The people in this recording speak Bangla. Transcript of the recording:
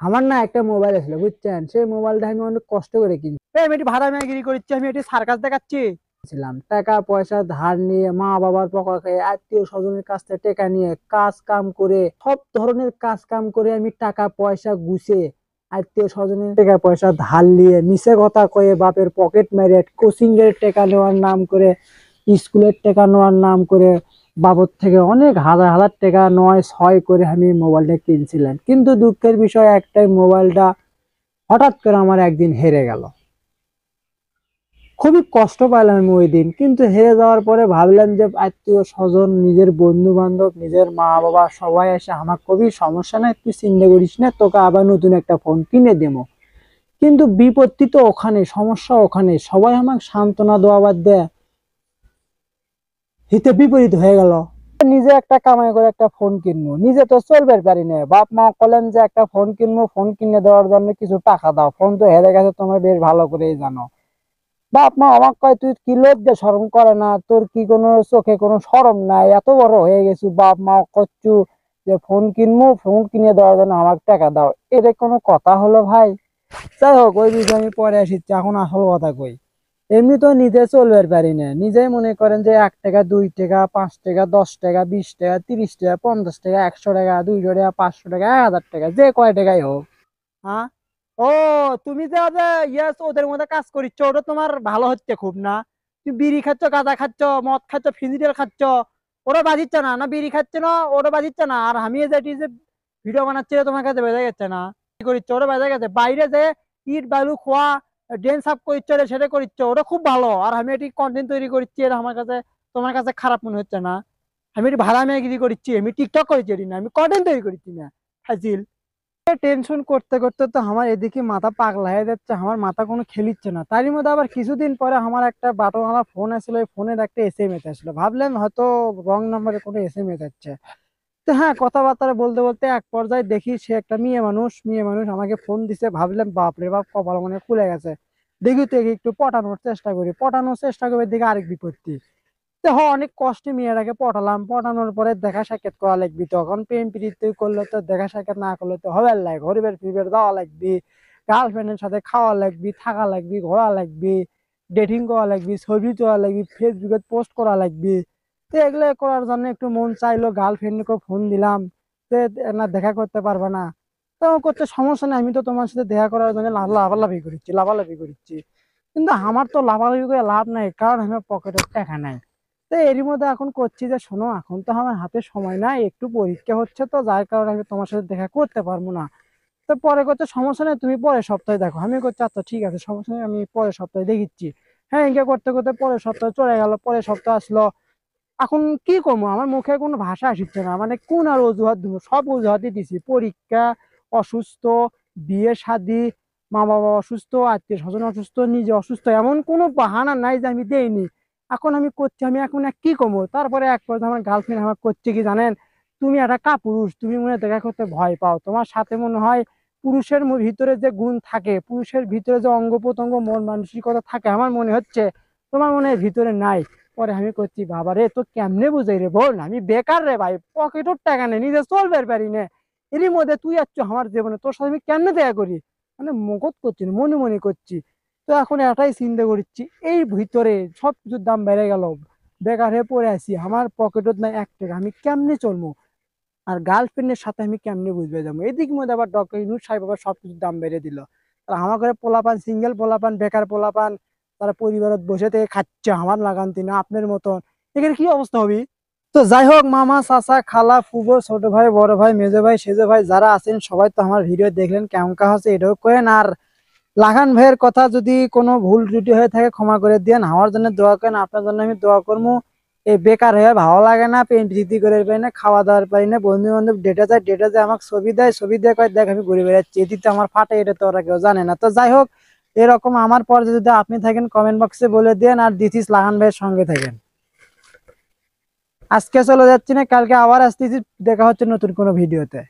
আমার না একটা মোবাইল ছিল বুঝছেন, সেই মোবাইলটা আমি অনেক কষ্ট করে আমি এটি ভাড়া মেগিরি করছি, আমি এটি সার্কাস দেখাচ্ছি। কিনছিলাম। টাকা পয়সা ধার নিয়ে, মা বাবার পকেট খেয়ে, আত্মীয় স্বজনের কাছ থেকে টাকা নিয়ে, কাজ কাম করে, সব ধরনের কাজ কাম করে আমি টাকা পয়সা গুছে, আত্মীয় স্বজনের টাকা পয়সা ধার নিয়ে, মিছে কথা কয়ে বাপের পকেট মেরে কোচিং এর টাকা নেওয়ার নাম করে, স্কুলের টাকা নেওয়ার নাম করে, বাবদ থেকে অনেক হাজার হাজার টাকা নয় ছয় করে আমি মোবাইলটা কিনছিলাম। কিন্তু দুঃখের বিষয় একটাই, মোবাইলটা হঠাৎ করে আমার একদিন হেরে গেল। খুবই কষ্ট পাইলাম আমি ওই দিন। কিন্তু হেরে যাওয়ার পরে ভাবলাম যে আত্মীয় স্বজন, নিজের বন্ধু বান্ধব, নিজের মা বাবা সবাই এসে আমার খুবই সমস্যা নাই, তুই চিন্তা করিস না, তোকে আবার নতুন একটা ফোন কিনে দেবো। কিন্তু বিপত্তি তো ওখানে, সমস্যা ওখানে। সবাই আমাকে সান্ত্বনা দেওয়া বাদ দেয়, হিতে বিপরীত হয়ে গেল। নিজে একটা কামাই করে একটা ফোন কিনবো, নিজে তো চলবে পারি না। বাপ মা বলেন যে একটা ফোন কিনবো, ফোন কিনে দেওয়ার জন্য কিছু টাকা দাও, ফোন তো হেরে গেছে, তোমরা বেশ ভালো করেই জানো। বাপ মা আমাকে কয়, তুই কি লজ্জা শরম করে না, তোর কি কোনো চোখে কোনো শরম নাই, এত বড় হয়ে গেছু, বাপ মা করছু যে ফোন কিনবো, ফোন কিনে দেওয়ার জন্য আমাকে টাকা দাও, এটা কোনো কথা হলো ভাই? যাই হোক, ওই বিষয়ে আমি পরে আসিচ্ছি, এখন আসল কথা কই। এমনি তো নিজে চলবে পারি না, নিজেই মনে করেন যে 1 টাকা 2 টাকা 5 টাকা 10 টাকা 20 টাকা 30 টাকা 50 টাকা 100 টাকা 200 টাকা 500 টাকা 1000 টাকা, যে কয় টাকাই হোক। হ্যাঁ, ও, তুমি যে আজ ইয়াস ওদের মধ্যে কাজ করিচ্ছ, ওটা তোমার ভালো হচ্ছে খুব না? তুমি বিড়ি খাচ্ছ, গাঁজা খাচ্ছ, মদ খাচ্ছ, ফিজিক্যাল খাচ্ছ, ওরা বাজিচ্ছে না? না বিড়ি খাচ্ছে না, ওরা বাজিচ্ছে না? আর আমি যে ভিডিও বানাচ্ছি, তোমার কাছে বেজে গেছে না? কি করিচ্ছ? ওরা বেজে গেছে। বাইরে যে ইট বালু খোয়া, ড্রেন সাফ করিচ্ছ, সেটা করিচ্ছ, ওটা খুব ভালো। আর আমি এটি কন্টেন্ট তৈরি করছি, এটা আমার কাছে, তোমার কাছে খারাপ মনে হচ্ছে না? আমি এটি ভাড়া মেয়ে করছি, আমি টিকটক করেছি, এটি না আমি কন্টেন্ট তৈরি করছি না। হাজিল টেনশন করতে করতে তো আমার এদিকে মাথা পাগলা হয়ে যাচ্ছে, আমার মাথা কোনো খেলিচ্ছে না। তারই মধ্যে আবার কিছুদিন পরে আমার একটা বাটনওয়ালা ফোন আসলো, ওই ফোনের একটা SMS আসলো, ভাবলেন হয়তো রং নাম্বারে কোনো SMS আসছে। তো হ্যাঁ, কথাবার্তা বলতে বলতে এক পর্যায়ে দেখি সে একটা মেয়ে মানুষ আমাকে ফোন দিছে। ভাবলাম বাপরে বাপ, কপাল মনে খুলে গেছে। দেখি তো একটু পটানোর চেষ্টা করি দেখি আরেক বিপত্তি। তো হ, অনেক কষ্টে মেয়েটাকে পটালাম, পটানোর পরে দেখা সাক্ষাৎ করা লাগবি। তখন প্রেম প্রীতি করলে তো দেখা সাক্ষাৎ না করলে তো হবে না, ঘুরবের ফিরবের যাওয়া লাগবি, গার্লফ্রেন্ডের সাথে খাওয়া লাগবি, থাকা লাগবি, ঘোরা লাগবি, ডেটিং করা লাগবি, ছবি তোলা লাগবি, ফেসবুকে পোস্ট করা লাগবি। তো এগুলো করার জন্য একটু মন চাইলো, গার্লফ্রেন্ডকে ফোন দিলাম যে না দেখা করতে পারবে না। তো করতে সমস্যা নেই, আমি তো তোমার সাথে দেখা করার জন্য লাভালাভি করছি। কিন্তু আমার তো লাভালাভি করে লাভ নাই, কারণ আমার পকেটে টাকা নাই। তো এরই মধ্যে এখন করছি যে, শোনো, এখন তো আমার হাতে সময় নাই, একটু পরীক্ষা হচ্ছে, তো যার কারণে আমি তোমার সাথে দেখা করতে পারবো না। তো পরে করতে সমস্যা নেই, তুমি পরের সপ্তাহে দেখো। আমি করছি আচ্ছা ঠিক আছে, সমস্যা নেই, আমি পরের সপ্তাহে দেখিচ্ছি। হ্যাঁ, ইনকা করতে করতে পরের সপ্তাহে চলে গেল, পরের সপ্তাহ আসলো। এখন কি করবো, আমার মুখে কোনো ভাষা আসছে না, মানে কোন আর অজুহাত দিব, সব অজুহাতই দিছি। পরীক্ষা, অসুস্থ, বিয়ে শাদী, মা বাবা অসুস্থ, আত্মীয় স্বজন অসুস্থ, নিজে অসুস্থ, এমন কোনো বাহানা নাই যে আমি দেইনি। এখন আমি করছি, আমি এখন আর কি করবো? তারপরে এক পর্যায়ে আমার গার্লফ্রেন্ড আমার করছে কি জানেন, তুমি একটা কাপুরুষ, তুমি মনে হয় দেখা করতে ভয় পাও, তোমার সাথে মনে হয় পুরুষের ভিতরে যে গুণ থাকে, পুরুষের ভিতরে যে অঙ্গ প্রত্যঙ্গ মন মানসিকতা থাকে, আমার মনে হচ্ছে তোমার মনে হয় ভিতরে নাই। পরে আমি করছি, বাবা রে, তো কেমনে বুঝাই রে, বল, আমি বেকার রে ভাই, পকেটের টাকা নেই, নিজে চলবে পারি না। এরই মধ্যে তুই আসছো আমার জীবনে, তোর সাথে আমি কেমনে দেখা করি? মানে মগজ করছি না, মনে মনে করছি। তো এখন এটাই চিন্তা করছি, এই ভিতরে সবকিছুর দাম বেড়ে গেল, বেকার হয়ে পড়ে আছি, আমার পকেটত নাই 1 টাকা, আমি কেমনে চলবো? আর গার্লফ্রেন্ডের সাথে আমি কেমনে বুঝবে যাবো? এদিক মধ্যে আবার ডক্টর ইউনূস সাহেব আবার সবকিছুর দাম বেড়ে দিল। আর আমার ঘরে পোলাপান, সিঙ্গেল পোলাপান, বেকার পোলাপান, তারা পরিবারত বসে থেকে খাচ্ছে, আমার লাগান্তি না আপনার মতন। এখানে কি অবস্থা হবে? তো যাই হোক, মামা চাচা খালা ফুবো, ছোট ভাই বড় ভাই মেজো ভাই সেজো ভাই যারা আছেন, সবাই তো আমার ভিডিও দেখলেন, কেমন কা হচ্ছে এটাও করেন। আর লাগান ভাইয়ের কথা যদি কোনো ভুল ত্রুটি হয়ে থাকে ক্ষমা করে দিয়েন, আমার জন্য দোয়া করেন, আপনার জন্য আমি দোয়া করবো। এই বেকার হয়ে ভালো লাগে না, পেন্ট রীতি করে পারি না, খাওয়া দাওয়ার পারি না, বন্ধু বান্ধব ডেটা যায় আমাকে ছবি দেয়, ছবি দিয়ে কয় দেখ আমি ঘুরে বেড়াচ্ছি, এদিকে আমার ফাটে, এটা তো ওরা কেউ জানে না। তো যাই হোক, এরকম আমার পর্যায়ে যদি আপনি থাকেন কমেন্ট বক্সে বলে দেন, আর দিস ইজ লাগান ভাইয়ের সঙ্গে থাকেন। আজকে চলে যাচ্ছি না, কালকে আবার আসতেছি, দেখা হচ্ছে নতুন কোনো ভিডিওতে।